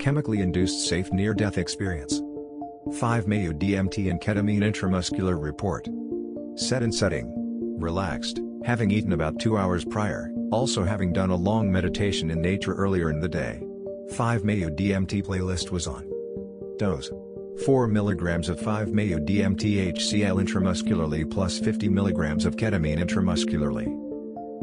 chemically induced safe near-death experience. 5-MeO-DMT and ketamine intramuscular report. Set and setting. Relaxed, having eaten about 2 hours prior, also having done a long meditation in nature earlier in the day. 5-MeO-DMT playlist was on. Dose: 4 mg of 5-MeO-DMT HCl intramuscularly plus 50 mg of ketamine intramuscularly.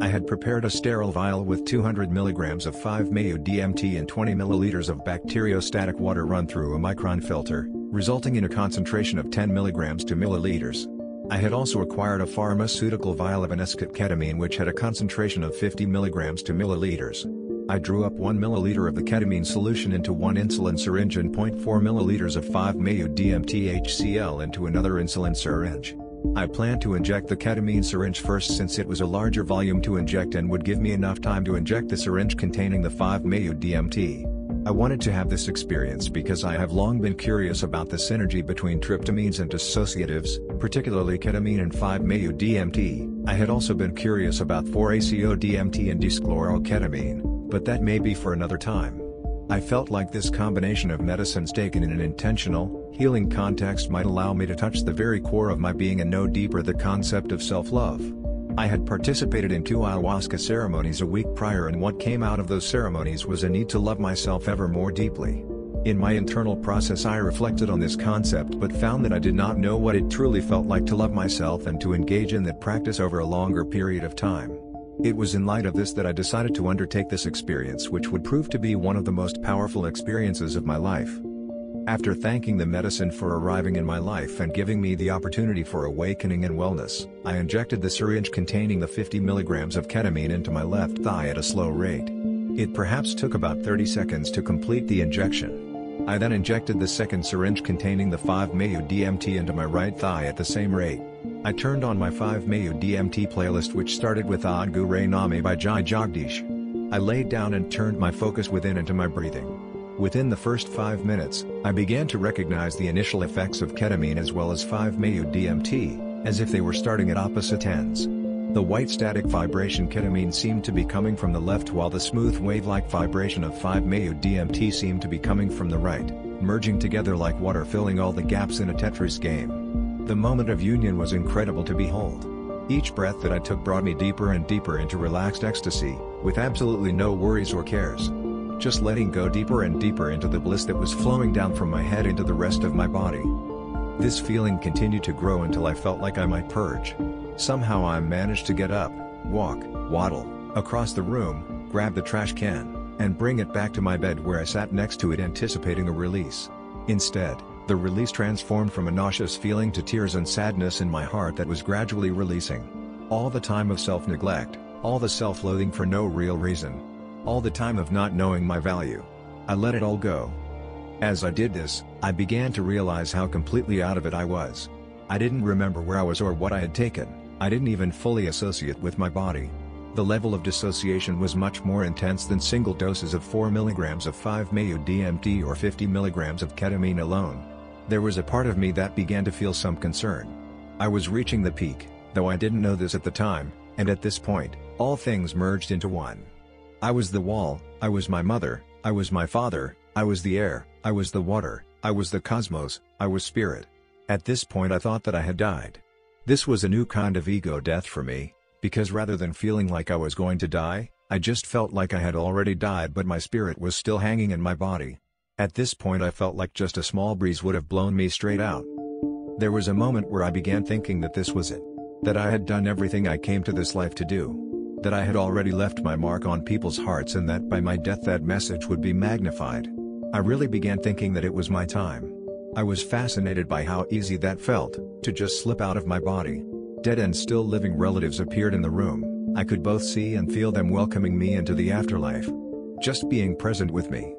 I had prepared a sterile vial with 200 mg of 5-MeO-DMT and 20 ml of bacteriostatic water run through a micron filter, resulting in a concentration of 10 mg to milliliters. I had also acquired a pharmaceutical vial of anesket ketamine which had a concentration of 50 mg to milliliters. I drew up 1 ml of the ketamine solution into one insulin syringe and 0.4 ml of 5-MeO-DMT HCl into another insulin syringe. I planned to inject the ketamine syringe first since it was a larger volume to inject and would give me enough time to inject the syringe containing the 5-MeO-DMT. I wanted to have this experience because I have long been curious about the synergy between tryptamines and dissociatives, particularly ketamine and 5-MeO-DMT. I had also been curious about 4-ACO-DMT and D-schloroketamine, but that may be for another time. I felt like this combination of medicines taken in an intentional, healing context might allow me to touch the very core of my being and know deeper the concept of self-love. I had participated in 2 ayahuasca ceremonies a week prior, and what came out of those ceremonies was a need to love myself ever more deeply. In my internal process I reflected on this concept but found that I did not know what it truly felt like to love myself and to engage in that practice over a longer period of time. It was in light of this that I decided to undertake this experience, which would prove to be one of the most powerful experiences of my life. After thanking the medicine for arriving in my life and giving me the opportunity for awakening and wellness, I injected the syringe containing the 50 mg of ketamine into my left thigh at a slow rate. It perhaps took about 30 seconds to complete the injection. I then injected the second syringe containing the 5-MeO-DMT into my right thigh at the same rate. I turned on my 5-MeO-DMT playlist, which started with Adgu Re Nami by Jai Jagdish. I laid down and turned my focus within into my breathing. Within the first 5 minutes, I began to recognize the initial effects of ketamine as well as 5-MeO-DMT, as if they were starting at opposite ends. The white static vibration ketamine seemed to be coming from the left, while the smooth wave-like vibration of 5-MeO-DMT seemed to be coming from the right, merging together like water filling all the gaps in a Tetris game. The moment of union was incredible to behold. Each breath that I took brought me deeper and deeper into relaxed ecstasy, with absolutely no worries or cares. Just letting go deeper and deeper into the bliss that was flowing down from my head into the rest of my body. This feeling continued to grow until I felt like I might purge. Somehow I managed to get up, walk, waddle, across the room, grab the trash can, and bring it back to my bed where I sat next to it anticipating a release. Instead, the release transformed from a nauseous feeling to tears and sadness in my heart that was gradually releasing. All the time of self-neglect, all the self-loathing for no real reason. All the time of not knowing my value. I let it all go. As I did this, I began to realize how completely out of it I was. I didn't remember where I was or what I had taken. I didn't even fully associate with my body. The level of dissociation was much more intense than single doses of 4 mg of 5-MeO-DMT or 50 mg of ketamine alone. There was a part of me that began to feel some concern. I was reaching the peak, though I didn't know this at the time, and at this point, all things merged into one. I was the wall, I was my mother, I was my father, I was the air, I was the water, I was the cosmos, I was spirit. At this point I thought that I had died. This was a new kind of ego death for me, because rather than feeling like I was going to die, I just felt like I had already died but my spirit was still hanging in my body. At this point I felt like just a small breeze would have blown me straight out. There was a moment where I began thinking that this was it. That I had done everything I came to this life to do. That I had already left my mark on people's hearts and that by my death that message would be magnified. I really began thinking that it was my time. I was fascinated by how easy that felt, to just slip out of my body. Dead and still living relatives appeared in the room. I could both see and feel them welcoming me into the afterlife. Just being present with me.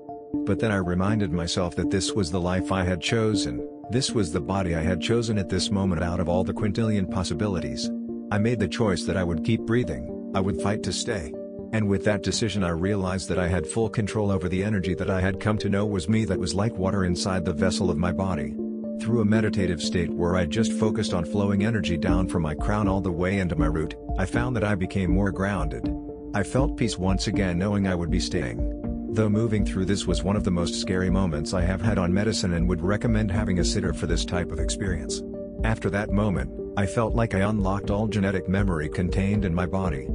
But then I reminded myself that this was the life I had chosen, this was the body I had chosen at this moment out of all the quintillion possibilities. I made the choice that I would keep breathing. I would fight to stay. And with that decision I realized that I had full control over the energy that I had come to know was me, that was like water inside the vessel of my body. Through a meditative state where I just focused on flowing energy down from my crown all the way into my root, I found that I became more grounded. I felt peace once again knowing I would be staying. Though moving through this was one of the most scary moments I have had on medicine and would recommend having a sitter for this type of experience. After that moment, I felt like I unlocked all genetic memory contained in my body.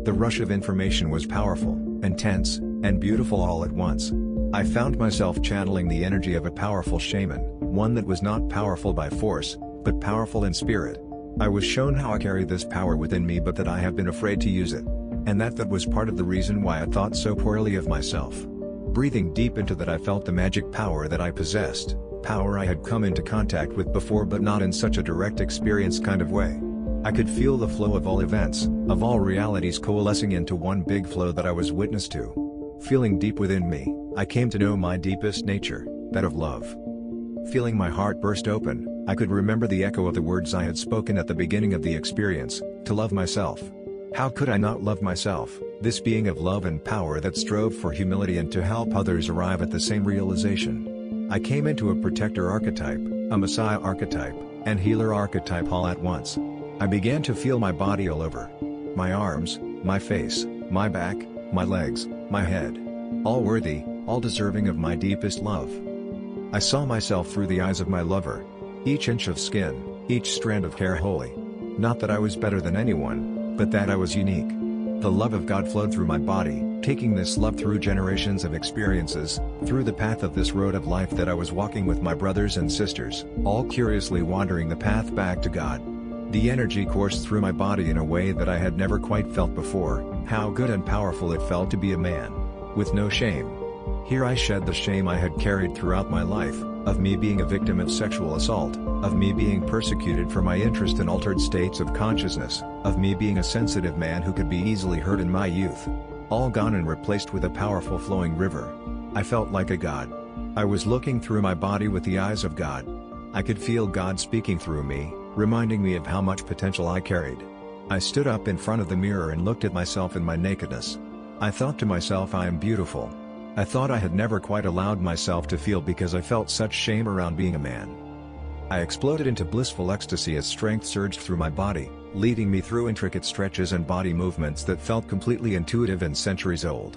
The rush of information was powerful, intense, and beautiful all at once. I found myself channeling the energy of a powerful shaman, one that was not powerful by force, but powerful in spirit. I was shown how I carry this power within me, but that I have been afraid to use it. And that was part of the reason why I thought so poorly of myself. Breathing deep into that, I felt the magic power that I possessed, power I had come into contact with before, but not in such a direct experience kind of way. I could feel the flow of all events, of all realities coalescing into one big flow that I was witness to. Feeling deep within me, I came to know my deepest nature, that of love. Feeling my heart burst open, I could remember the echo of the words I had spoken at the beginning of the experience, to love myself. How could I not love myself, this being of love and power that strove for humility and to help others arrive at the same realization? I came into a protector archetype, a messiah archetype, and healer archetype all at once. I began to feel my body all over. My arms, my face, my back, my legs, my head. All worthy, all deserving of my deepest love. I saw myself through the eyes of my lover. Each inch of skin, each strand of hair holy. Not that I was better than anyone, but that I was unique. The love of God flowed through my body, taking this love through generations of experiences, through the path of this road of life that I was walking with my brothers and sisters, all curiously wandering the path back to God. The energy coursed through my body in a way that I had never quite felt before. How good and powerful it felt to be a man. With no shame. Here I shed the shame I had carried throughout my life, of me being a victim of sexual assault, of me being persecuted for my interest in altered states of consciousness, of me being a sensitive man who could be easily hurt in my youth. All gone and replaced with a powerful flowing river. I felt like a god. I was looking through my body with the eyes of God. I could feel God speaking through me, reminding me of how much potential I carried. I stood up in front of the mirror and looked at myself in my nakedness. I thought to myself, I am beautiful. I thought I had never quite allowed myself to feel because I felt such shame around being a man. I exploded into blissful ecstasy as strength surged through my body, leading me through intricate stretches and body movements that felt completely intuitive and centuries old.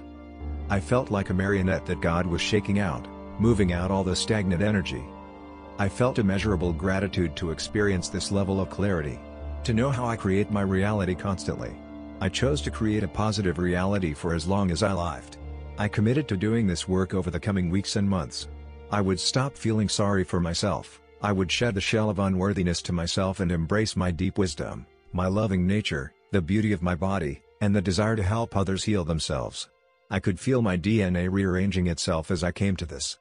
I felt like a marionette that God was shaking out, moving out all the stagnant energy. I felt immeasurable gratitude to experience this level of clarity. To know how I create my reality constantly. I chose to create a positive reality for as long as I lived. I committed to doing this work over the coming weeks and months. I would stop feeling sorry for myself. I would shed the shell of unworthiness to myself and embrace my deep wisdom, my loving nature, the beauty of my body, and the desire to help others heal themselves. I could feel my DNA rearranging itself as I came to this.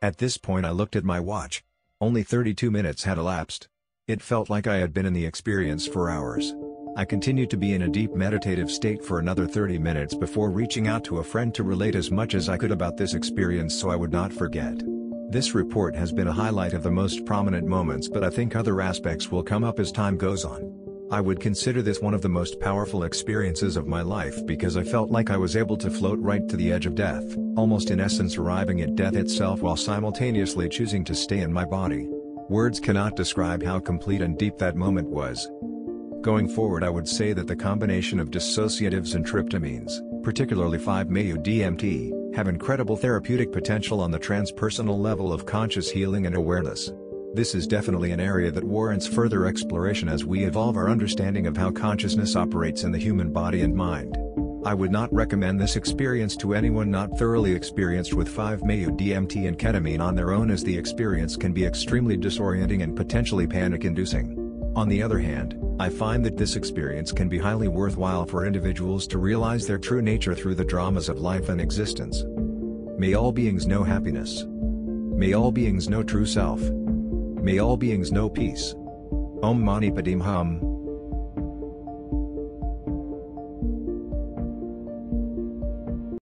At this point I looked at my watch. Only 32 minutes had elapsed. It felt like I had been in the experience for hours. I continued to be in a deep meditative state for another 30 minutes before reaching out to a friend to relate as much as I could about this experience so I would not forget. This report has been a highlight of the most prominent moments, but I think other aspects will come up as time goes on. I would consider this one of the most powerful experiences of my life because I felt like I was able to float right to the edge of death, almost in essence arriving at death itself while simultaneously choosing to stay in my body. Words cannot describe how complete and deep that moment was. Going forward, I would say that the combination of dissociatives and tryptamines, particularly 5-MeO-DMT, have incredible therapeutic potential on the transpersonal level of conscious healing and awareness. This is definitely an area that warrants further exploration as we evolve our understanding of how consciousness operates in the human body and mind. I would not recommend this experience to anyone not thoroughly experienced with 5-MeO-DMT and ketamine on their own, as the experience can be extremely disorienting and potentially panic-inducing. On the other hand, I find that this experience can be highly worthwhile for individuals to realize their true nature through the dramas of life and existence. May all beings know happiness. May all beings know true self. May all beings know peace. Om Mani Padme Hum.